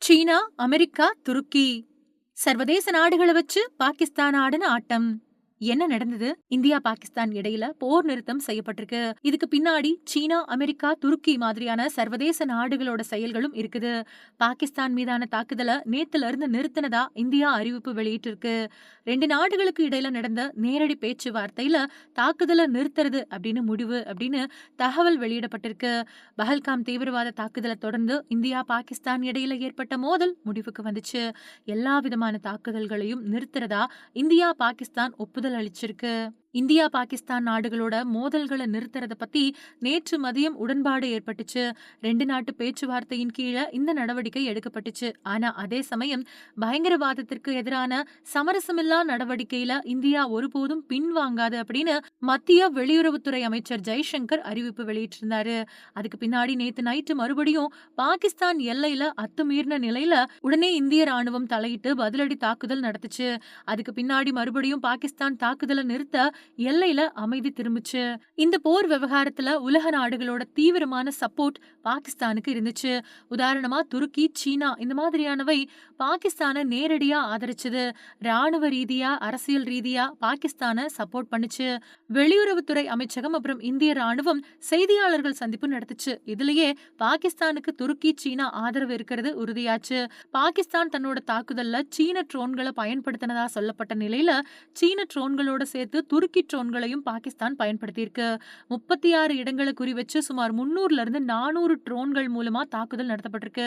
சீனா, America, துருக்கி சர்வதேச நாடுகள வச்சு பாகிஸ்தான் ஆடுன ஆட்டம். என்ன நடந்தது? இந்தியா, பாகிஸ்தான் இடையில போர் நிறுத்தம் செய்யப்பட்டிருக்கு. இதுக்கு பின்னாடி சீனா, அமெரிக்கா, துருக்கி மாதிரியான சர்வதேச நாடுகளோட செயல்களும் இருக்குது. பாகிஸ்தான் மீதான தாக்குதல நேத்துல இருந்து நிறுத்தினதா இந்தியா அறிவிப்பு வெளியிட்டிருக்கு. 2 நாடுகளுக்கு இடையில நடந்த நேரடி பேச்சுவார்த்தையில தாக்குதல நிறுத்துறது அப்படின்னு முடிவு அப்படின்னு தகவல் வெளியிடப்பட்டிருக்கு. பஹல்காம் தீவிரவாத தாக்குதல தொடர்ந்து இந்தியா, பாகிஸ்தான் இடையில ஏற்பட்ட மோதல் முடிவுக்கு வந்துச்சு. எல்லா விதமான தாக்குதல்களையும் நிறுத்துறதா இந்தியா, பாகிஸ்தான் ஒப்புதல் அளிச்சிருக்கு. இந்தியா, பாகிஸ்தான் நாடுகளோட மோதல்களை நிறுத்துறத பத்தி நேற்று மதியம் உடன்பாடு ஏற்பட்டுச்சு. 2 நாட்டு பேச்சுவார்த்தையின் கீழ இந்த நடவடிக்கை எடுக்கப்பட்டுச்சு. ஆனா அதே சமயம் பயங்கரவாதத்திற்கு எதிரான சமரசமில்லா நடவடிக்கையில இந்தியா ஒருபோதும் பின்வாங்காது அப்படின்னு மத்திய வெளியுறவுத்துறை அமைச்சர் ஜெய்சங்கர் அறிவிப்பு வெளியிட்டிருந்தாரு. அதுக்கு பின்னாடி நேத்து நைட்டு மறுபடியும் பாகிஸ்தான் எல்லையில அத்துமீறின நிலையில உடனே இந்திய ராணுவம் தலையிட்டு பதிலடி தாக்குதல் நடத்துச்சு. அதுக்கு பின்னாடி மறுபடியும் பாகிஸ்தான் தாக்குதலை நிறுத்த எல்லையில அமைதி திரும்புச்சு. இந்த போர் விவகாரத்துல உலக நாடுகளோட தீவிரமான சப்போர்ட் பாகிஸ்தானுக்கு இருந்துச்சு. உதாரணமா துருக்கி, சீனா இந்த மாதிரியானவை பாகிஸ்தானை நேரடியா ஆதரிச்சது. ராணுவ ரீதியா, அரசியல் ரீதியா பாகிஸ்தானை சப்போர்ட் பண்ணுச்சு. வெளியுறவுத்துறை அமைச்சகம் அப்புறம் இந்திய ராணுவம் செய்தியாளர்கள் சந்திப்பு நடத்துச்சு. இதுலயே பாகிஸ்தானுக்கு துருக்கி, சீனா ஆதரவு இருக்கிறது உறுதியாச்சு. பாகிஸ்தான் தன்னோட தாக்குதல்ல சீன ட்ரோன்களை பயன்படுத்தினதா சொல்லப்பட்ட நிலையில சீன ட்ரோன்களோட சேர்த்து துருக்கி ட்ரோன்களையும் பாகிஸ்தான் பயன்படுத்தியிருக்கு. 36 இடங்களை குறிவச்சு சுமார் 300ல இருந்து 400 ட்ரோன்கள் மூலமா தாக்குதல் நடத்தப்பட்டிருக்கு.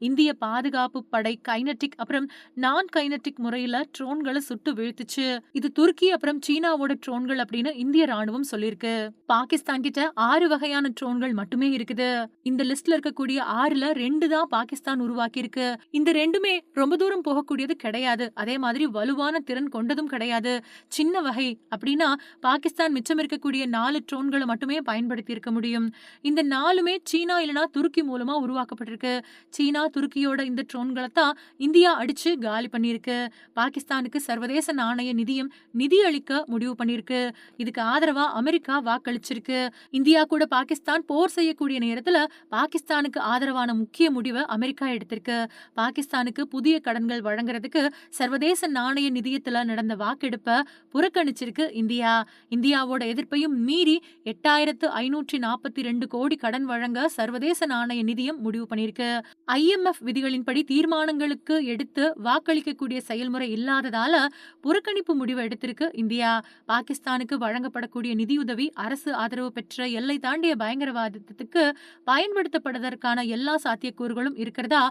இந்திய பாதுகாப்பு படை கைனடிக் அப்புறம் நான் கைனடிக் முறையில ட்ரோன்களை சுட்டு வீழ்த்துச்சு. இது துருக்கி அப்புறம் சீனாவோட ட்ரோன்கள் அப்படின்னு இந்திய ராணுவம் சொல்லியிருக்கு. பாகிஸ்தான் கிட்ட 6 வகையான ட்ரோன்கள் மட்டுமே இருக்குது. இந்த லிஸ்ட்ல இருக்கக்கூடிய 6ல 2 தான் பாகிஸ்தான் உருவாக்கி இருக்கு. இந்த 2மே ரொம்ப தூரம் போகக்கூடியது கிடையாது. அதே மாதிரி வலுவான திறன் கொண்டதும் கிடையாது. சின்ன வகை அப்படின்னா பாகிஸ்தான் மிச்சம் இருக்கக்கூடிய 4 ட்ரோன்களை மட்டுமே பயன்படுத்தி இருக்க முடியும். இந்த 4மே சீனா இல்லனா துருக்கி மூலமா உருவாக்கப்பட்டிருக்கு. சீனா, துருக்கியோட இந்த ட்ரோன்களை தான் இந்தியா அடிச்சு காலி பண்ணியிருக்கு. பாகிஸ்தானுக்கு சர்வதேச நாணய நிதியம் நிதி அளிக்க முடிவு பண்ணியிருக்கு. இதுக்கு ஆதரவா அமெரிக்கா வாக்களிச்சிருக்கு. இந்தியா கூட பாகிஸ்தான் போர் செய்யக்கூடிய நேரத்துல பாகிஸ்தானுக்கு ஆதரவான முக்கிய முடிவை அமெரிக்கா எடுத்திருக்கு. பாகிஸ்தானுக்கு புதிய கடன்கள் வழங்குறதுக்கு சர்வதேச நாணய நிதியத்துல நடந்த வாக்கெடுப்ப புறக்கணிச்சிருக்கு இந்தியா. இந்தியாவோட எதிர்ப்பையும் மீறி 8542 கோடி கடன் வழங்க சர்வதேச நாணய நிதியம் முடிவு பண்ணிருக்கு. IMF விதிகளின்படி தீர்மானங்களுக்கு எடுத்து வாக்களிக்கக்கூடிய செயல்முறை இல்லாததால புறக்கணிப்பு முடிவு எடுத்திருக்கு இந்தியா. பாகிஸ்தானுக்கு வழங்கப்படக்கூடிய நிதியுதவி அரசு ஆதரவு பெற்ற எல்லை தாண்டிய பயங்கரவாதத்துக்கு பயன்படுத்தப்படுவதற்கான எல்லா சாத்தியக்கூறுகளும் இருக்கிறதா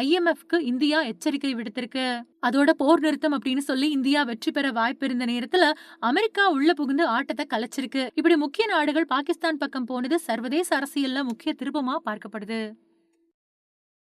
IMFக்கு இந்தியா எச்சரிக்கை விடுத்திருக்கு. அதோட போர் நிறுத்தம் அப்படின்னு சொல்லி இந்தியா வெற்றி பெற வாய்ப்பு இருந்த நேரத்துல அமெரிக்கா உள்ள புகுந்து ஆட்டத்தை கலைச்சிருக்கு. இப்படி முக்கிய நாடுகள் பாகிஸ்தான் பக்கம் போனது சர்வதேச அரசியல்ல முக்கிய திருப்பமா பார்க்கப்படுது.